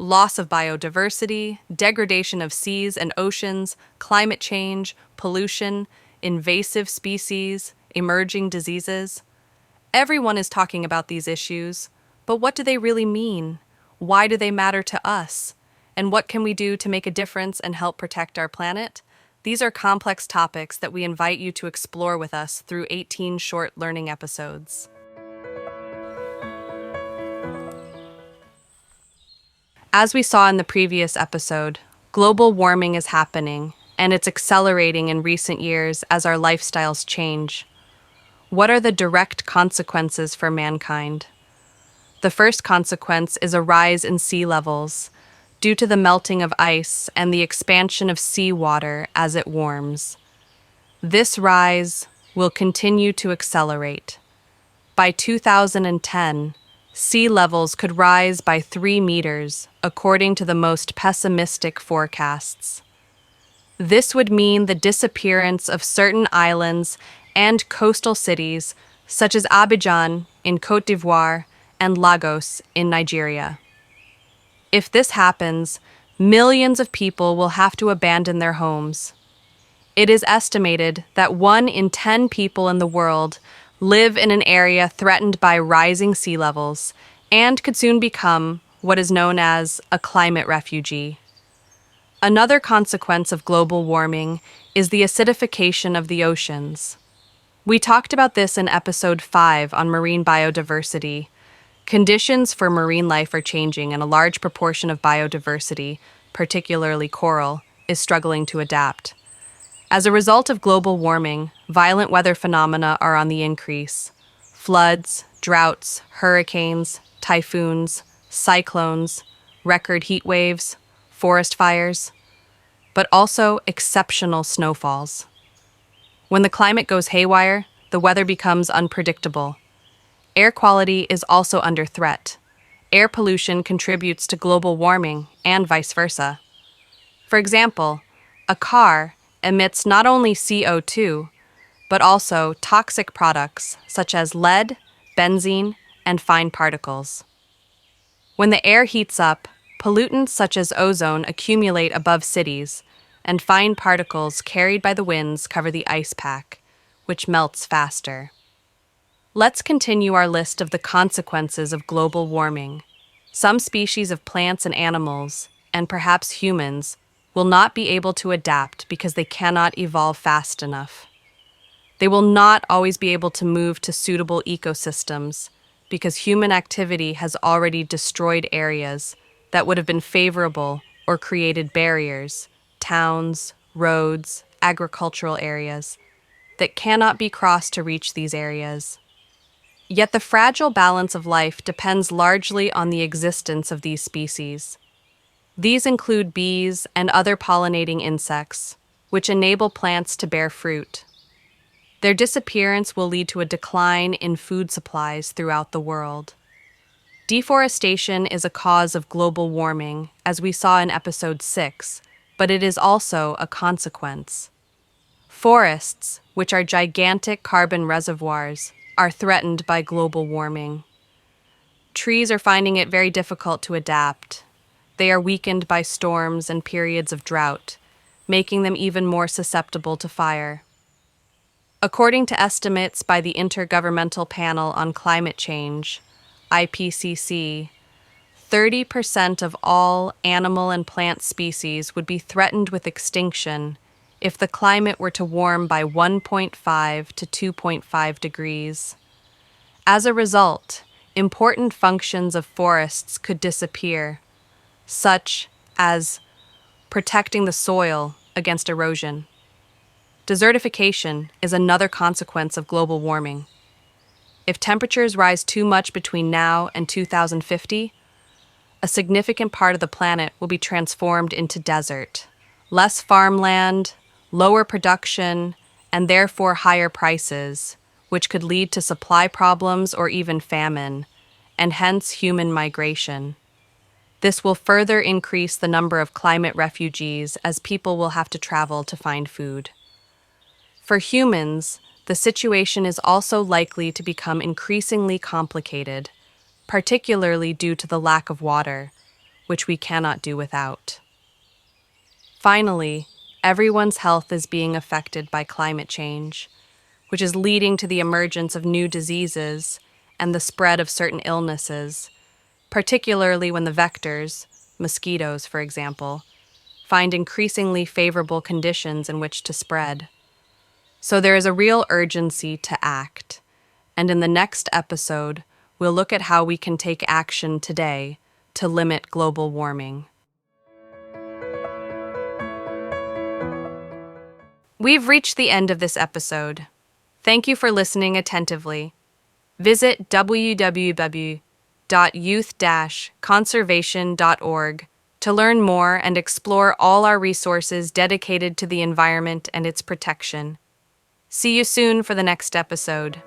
loss of biodiversity, degradation of seas and oceans, climate change, pollution, invasive species, emerging diseases. Everyone is talking about these issues, but what do they really mean? Why do they matter to us? And what can we do to make a difference and help protect our planet? These are complex topics that we invite you to explore with us through 18 short learning episodes. As we saw in the previous episode, global warming is happening, and it's accelerating in recent years as our lifestyles change. What are the direct consequences for mankind? The first consequence is a rise in sea levels due to the melting of ice and the expansion of seawater as it warms. This rise will continue to accelerate. By 2010, sea levels could rise by 3 meters, according to the most pessimistic forecasts. This would mean the disappearance of certain islands and coastal cities, such as Abidjan in Côte d'Ivoire and Lagos in Nigeria. If this happens, millions of people will have to abandon their homes. It is estimated that 1 in 10 people in the world live in an area threatened by rising sea levels and could soon become what is known as a climate refugee. Another consequence of global warming is the acidification of the oceans. We talked about this in episode 5 on marine biodiversity. Conditions for marine life are changing, and a large proportion of biodiversity, particularly coral, is struggling to adapt. As a result of global warming, violent weather phenomena are on the increase. Floods, droughts, hurricanes, typhoons, cyclones, record heat waves, forest fires, but also exceptional snowfalls. When the climate goes haywire, the weather becomes unpredictable. Air quality is also under threat. Air pollution contributes to global warming and vice versa. For example, a car emits not only CO2, but also toxic products such as lead, benzene, and fine particles. When the air heats up, pollutants such as ozone accumulate above cities, and fine particles carried by the winds cover the ice pack, which melts faster. Let's continue our list of the consequences of global warming. Some species of plants and animals, and perhaps humans, will not be able to adapt because they cannot evolve fast enough. They will not always be able to move to suitable ecosystems because human activity has already destroyed areas that would have been favorable or created barriers, towns, roads, agricultural areas, that cannot be crossed to reach these areas. Yet the fragile balance of life depends largely on the existence of these species. These include bees and other pollinating insects, which enable plants to bear fruit. Their disappearance will lead to a decline in food supplies throughout the world. Deforestation is a cause of global warming, as we saw in episode 6, but it is also a consequence. Forests, which are gigantic carbon reservoirs, are threatened by global warming. Trees are finding it very difficult to adapt. They are weakened by storms and periods of drought, making them even more susceptible to fire. According to estimates by the Intergovernmental Panel on Climate Change, IPCC, 30% of all animal and plant species would be threatened with extinction if the climate were to warm by 1.5 to 2.5 degrees. As a result, important functions of forests could disappear, such as protecting the soil against erosion. Desertification is another consequence of global warming. If temperatures rise too much between now and 2050, a significant part of the planet will be transformed into desert. Less farmland, lower production, and therefore higher prices, which could lead to supply problems or even famine, and hence human migration. This will further increase the number of climate refugees as people will have to travel to find food. For humans, the situation is also likely to become increasingly complicated, particularly due to the lack of water, which we cannot do without. Finally, everyone's health is being affected by climate change, which is leading to the emergence of new diseases and the spread of certain illnesses, particularly when the vectors, mosquitoes for example, find increasingly favorable conditions in which to spread. So there is a real urgency to act, and in the next episode, we'll look at how we can take action today to limit global warming. We've reached the end of this episode. Thank you for listening attentively. Visit www.youth-conservation.org to learn more and explore all our resources dedicated to the environment and its protection. See you soon for the next episode.